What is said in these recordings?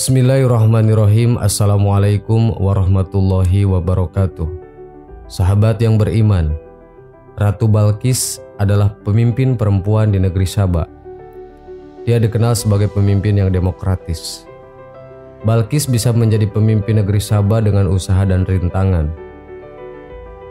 Bismillahirrahmanirrahim. Assalamualaikum warahmatullahi wabarakatuh. Sahabat yang beriman, Ratu Balqis adalah pemimpin perempuan di negeri Saba. Dia dikenal sebagai pemimpin yang demokratis. Balqis bisa menjadi pemimpin negeri Saba dengan usaha dan rintangan.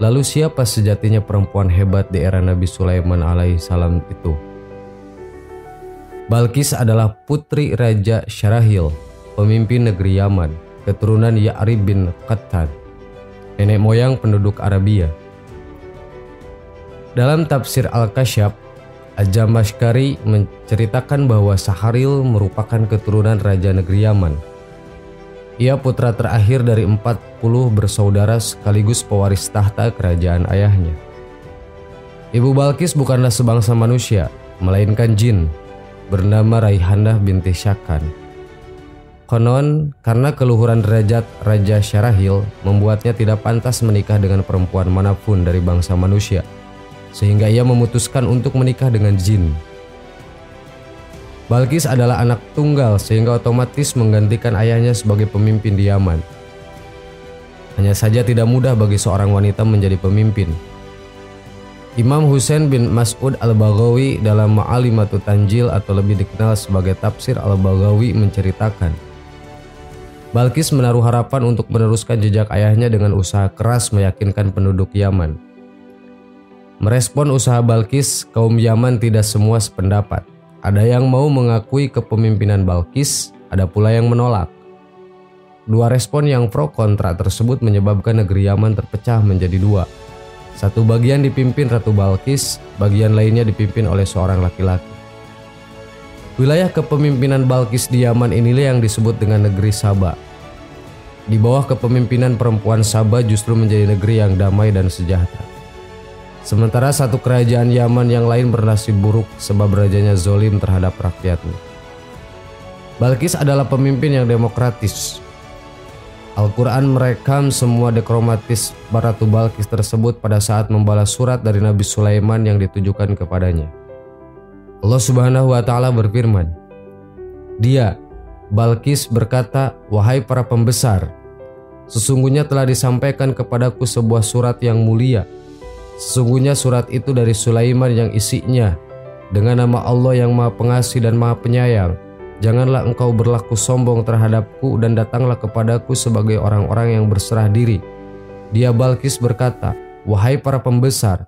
Lalu siapa sejatinya perempuan hebat di era Nabi Sulaiman alaihissalam itu? Balqis adalah putri Raja Syarahil, pemimpin negeri Yaman, keturunan Ya'rib bin Qattan, nenek moyang penduduk Arabia. Dalam tafsir Al-Kasyaf, Az-Zamakhsyari menceritakan bahwa Saharil merupakan keturunan Raja negeri Yaman. Ia putra terakhir dari 40 bersaudara sekaligus pewaris tahta kerajaan ayahnya. Ibu Balqis bukanlah sebangsa manusia, melainkan jin, bernama Raihanah binti Syakan. Konon, karena keluhuran derajat Raja Syarahil membuatnya tidak pantas menikah dengan perempuan manapun dari bangsa manusia, sehingga ia memutuskan untuk menikah dengan jin. Balqis adalah anak tunggal sehingga otomatis menggantikan ayahnya sebagai pemimpin di Yaman. Hanya saja tidak mudah bagi seorang wanita menjadi pemimpin. Imam Husain bin Mas'ud al-Baghawi dalam Ma'alimatut Tanjil atau lebih dikenal sebagai Tafsir al-Baghawi menceritakan, Balqis menaruh harapan untuk meneruskan jejak ayahnya dengan usaha keras meyakinkan penduduk Yaman. Merespon usaha Balqis, kaum Yaman tidak semua sependapat. Ada yang mau mengakui kepemimpinan Balqis, ada pula yang menolak. Dua respon yang pro kontra tersebut menyebabkan negeri Yaman terpecah menjadi dua. Satu bagian dipimpin Ratu Balqis, bagian lainnya dipimpin oleh seorang laki-laki. Wilayah kepemimpinan Balqis di Yaman inilah yang disebut dengan negeri Saba. Di bawah kepemimpinan perempuan Saba justru menjadi negeri yang damai dan sejahtera. Sementara satu kerajaan Yaman yang lain bernasib buruk sebab rajanya zolim terhadap rakyatnya. Balqis adalah pemimpin yang demokratis. Al-Quran merekam semua dekromatis Ratu Balqis tersebut pada saat membalas surat dari Nabi Sulaiman yang ditujukan kepadanya. Allah Subhanahu wa Ta'ala berfirman, Dia, Balqis berkata, "Wahai para pembesar, sesungguhnya telah disampaikan kepadaku sebuah surat yang mulia. Sesungguhnya surat itu dari Sulaiman yang isinya, dengan nama Allah yang Maha Pengasih dan Maha Penyayang. Janganlah engkau berlaku sombong terhadapku dan datanglah kepadaku sebagai orang-orang yang berserah diri." Dia Balqis berkata, "Wahai para pembesar,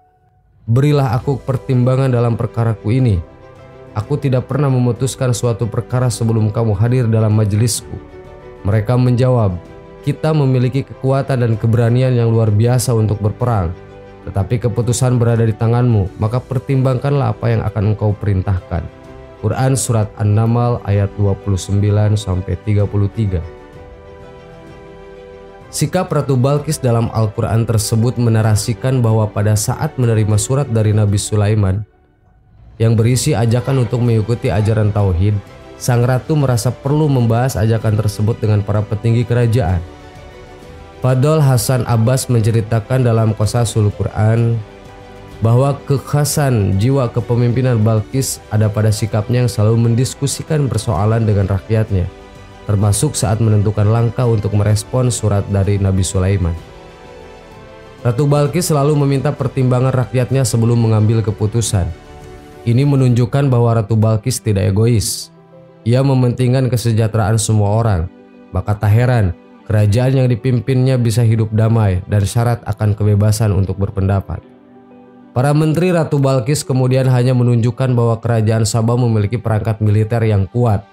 berilah aku pertimbangan dalam perkaraku ini. Aku tidak pernah memutuskan suatu perkara sebelum kamu hadir dalam majelisku." Mereka menjawab, "Kita memiliki kekuatan dan keberanian yang luar biasa untuk berperang. Tetapi keputusan berada di tanganmu, maka pertimbangkanlah apa yang akan engkau perintahkan." Quran Surat An-Naml ayat 29-33. Sikap Ratu Balqis dalam Al-Quran tersebut menarasikan bahwa pada saat menerima surat dari Nabi Sulaiman yang berisi ajakan untuk mengikuti ajaran Tauhid, sang ratu merasa perlu membahas ajakan tersebut dengan para petinggi kerajaan. Fadl Hasan Abbas menceritakan dalam Qasasul Quran bahwa kekhasan jiwa kepemimpinan Balqis ada pada sikapnya yang selalu mendiskusikan persoalan dengan rakyatnya, termasuk saat menentukan langkah untuk merespon surat dari Nabi Sulaiman. Ratu Balqis selalu meminta pertimbangan rakyatnya sebelum mengambil keputusan. Ini menunjukkan bahwa Ratu Balqis tidak egois. Ia mementingkan kesejahteraan semua orang. Maka tak heran kerajaan yang dipimpinnya bisa hidup damai dan syarat akan kebebasan untuk berpendapat. Para menteri Ratu Balqis kemudian hanya menunjukkan bahwa kerajaan Saba memiliki perangkat militer yang kuat,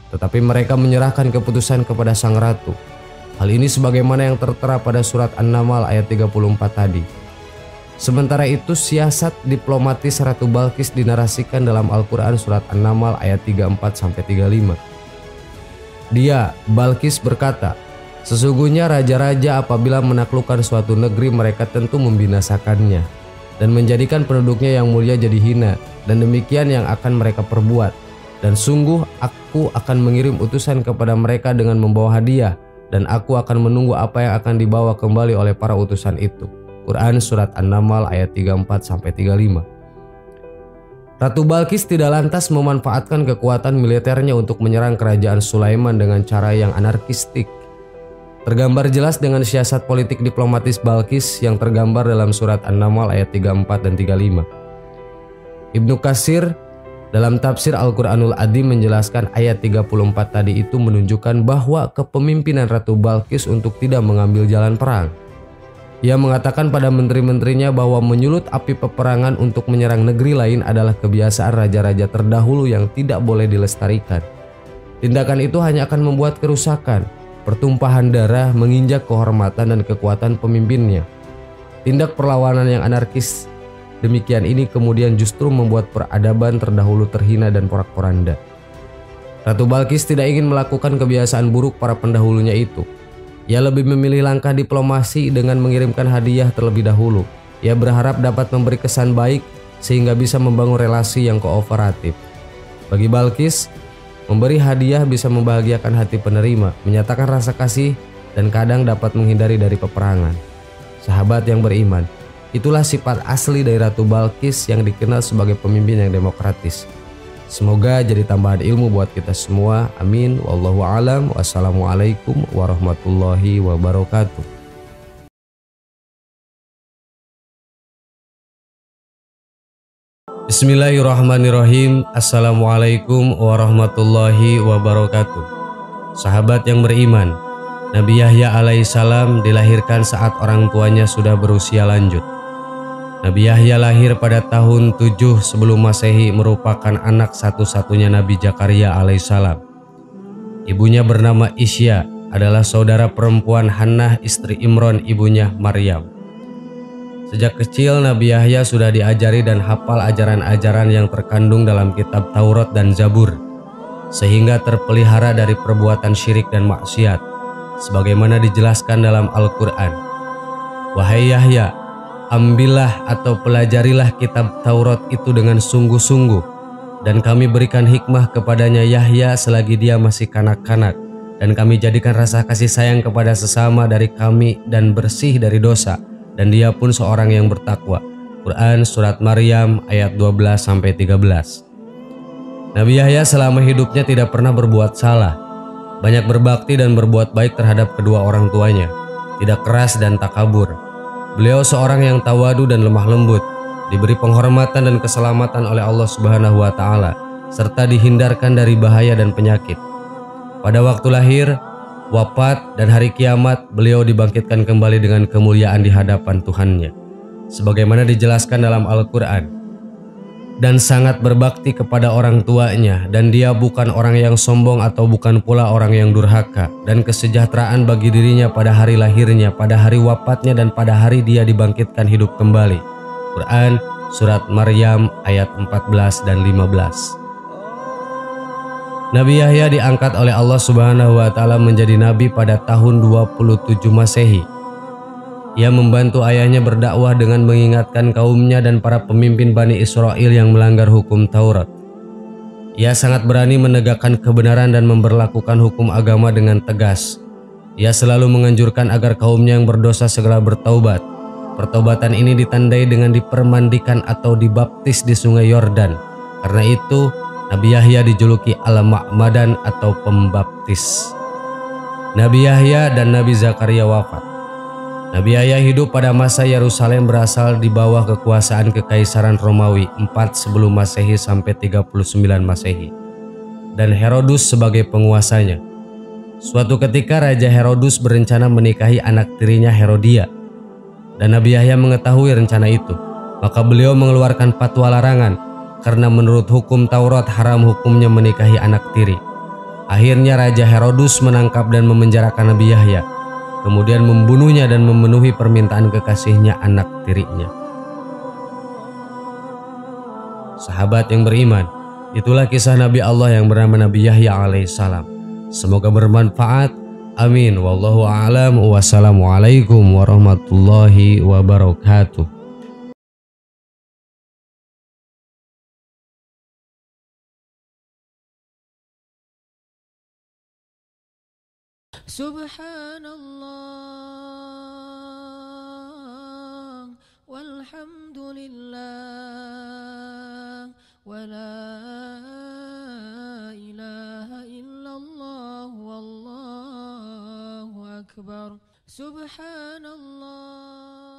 tetapi mereka menyerahkan keputusan kepada sang ratu. Hal ini sebagaimana yang tertera pada surat An-Naml ayat 34 tadi. Sementara itu, siasat diplomatis Ratu Balqis dinarasikan dalam Al-Quran surat An-Naml ayat 34-35. Dia, Balqis berkata, "Sesungguhnya raja-raja apabila menaklukkan suatu negeri mereka tentu membinasakannya dan menjadikan penduduknya yang mulia jadi hina, dan demikian yang akan mereka perbuat. Dan sungguh aku akan mengirim utusan kepada mereka dengan membawa hadiah, dan aku akan menunggu apa yang akan dibawa kembali oleh para utusan itu." Quran Surat An-Naml ayat 34-35. Ratu Balkis tidak lantas memanfaatkan kekuatan militernya untuk menyerang kerajaan Sulaiman dengan cara yang anarkistik. Tergambar jelas dengan siasat politik diplomatis Balkis yang tergambar dalam surat An-Naml ayat 34 dan 35. Ibnu Katsir dalam tafsir Al-Quranul Adzim menjelaskan ayat 34 tadi itu menunjukkan bahwa kepemimpinan Ratu Balkis untuk tidak mengambil jalan perang. Ia mengatakan pada menteri-menterinya bahwa menyulut api peperangan untuk menyerang negeri lain adalah kebiasaan raja-raja terdahulu yang tidak boleh dilestarikan. Tindakan itu hanya akan membuat kerusakan, pertumpahan darah, menginjak kehormatan dan kekuatan pemimpinnya. Tindak perlawanan yang anarkis demikian ini kemudian justru membuat peradaban terdahulu terhina dan porak-poranda. Ratu Balkis tidak ingin melakukan kebiasaan buruk para pendahulunya itu. Ia lebih memilih langkah diplomasi dengan mengirimkan hadiah terlebih dahulu. Ia berharap dapat memberi kesan baik sehingga bisa membangun relasi yang kooperatif. Bagi Balkis, memberi hadiah bisa membahagiakan hati penerima, menyatakan rasa kasih, dan kadang dapat menghindari dari peperangan. Sahabat yang beriman, itulah sifat asli dari Ratu Balkis yang dikenal sebagai pemimpin yang demokratis. Semoga jadi tambahan ilmu buat kita semua. Amin. Wallahu a'lam. Wassalamualaikum warahmatullahi wabarakatuh. Bismillahirrahmanirrahim. Assalamualaikum warahmatullahi wabarakatuh. Sahabat yang beriman, Nabi Yahya alaihissalam dilahirkan saat orang tuanya sudah berusia lanjut. Nabi Yahya lahir pada tahun 7 sebelum Masehi, merupakan anak satu-satunya Nabi Zakaria alaihissalam. Ibunya bernama Isya, adalah saudara perempuan Hannah istri Imron ibunya Maryam. Sejak kecil Nabi Yahya sudah diajari dan hafal ajaran-ajaran yang terkandung dalam kitab Taurat dan Zabur, sehingga terpelihara dari perbuatan syirik dan maksiat, sebagaimana dijelaskan dalam Al-Quran. Wahai Yahya, ambillah atau pelajarilah kitab Taurat itu dengan sungguh-sungguh, dan kami berikan hikmah kepadanya Yahya selagi dia masih kanak-kanak, dan kami jadikan rasa kasih sayang kepada sesama dari kami dan bersih dari dosa, dan dia pun seorang yang bertakwa. Quran Surat Maryam ayat 12-13. Nabi Yahya selama hidupnya tidak pernah berbuat salah, banyak berbakti dan berbuat baik terhadap kedua orang tuanya, tidak keras dan takabur. Beliau seorang yang tawadu dan lemah lembut, diberi penghormatan dan keselamatan oleh Allah Subhanahu wa Ta'ala, serta dihindarkan dari bahaya dan penyakit. Pada waktu lahir, wafat, dan hari kiamat, beliau dibangkitkan kembali dengan kemuliaan di hadapan Tuhannya, sebagaimana dijelaskan dalam Al-Quran. Dan sangat berbakti kepada orang tuanya, dan dia bukan orang yang sombong atau bukan pula orang yang durhaka, dan kesejahteraan bagi dirinya pada hari lahirnya, pada hari wafatnya, dan pada hari dia dibangkitkan hidup kembali. Quran Surat Maryam ayat 14 dan 15. Nabi Yahya diangkat oleh Allah Subhanahu wa Ta'ala menjadi nabi pada tahun 27 Masehi. Ia membantu ayahnya berdakwah dengan mengingatkan kaumnya dan para pemimpin Bani Israel yang melanggar hukum Taurat. Ia sangat berani menegakkan kebenaran dan memberlakukan hukum agama dengan tegas. Ia selalu menganjurkan agar kaumnya yang berdosa segera bertaubat. Pertaubatan ini ditandai dengan dipermandikan atau dibaptis di sungai Yordan. Karena itu, Nabi Yahya dijuluki Al-Ma'madan atau pembaptis. Nabi Yahya dan Nabi Zakaria wafat. Nabi Yahya hidup pada masa Yerusalem berasal di bawah kekuasaan Kekaisaran Romawi 4 sebelum Masehi sampai 39 Masehi, dan Herodus sebagai penguasanya. Suatu ketika Raja Herodus berencana menikahi anak tirinya Herodia, dan Nabi Yahya mengetahui rencana itu. Maka beliau mengeluarkan fatwa larangan, karena menurut hukum Taurat haram hukumnya menikahi anak tiri. Akhirnya Raja Herodus menangkap dan memenjarakan Nabi Yahya, kemudian membunuhnya dan memenuhi permintaan kekasihnya, anak tirinya. Sahabat yang beriman, itulah kisah Nabi Allah yang bernama Nabi Yahya alaihissalam. Semoga bermanfaat. Amin. Wallahu a'lam. Wassalamualaikum warahmatullahi wabarakatuh. Subhanallah walhamdulillah ولا إله إلا الله والله أكبر سبحان الله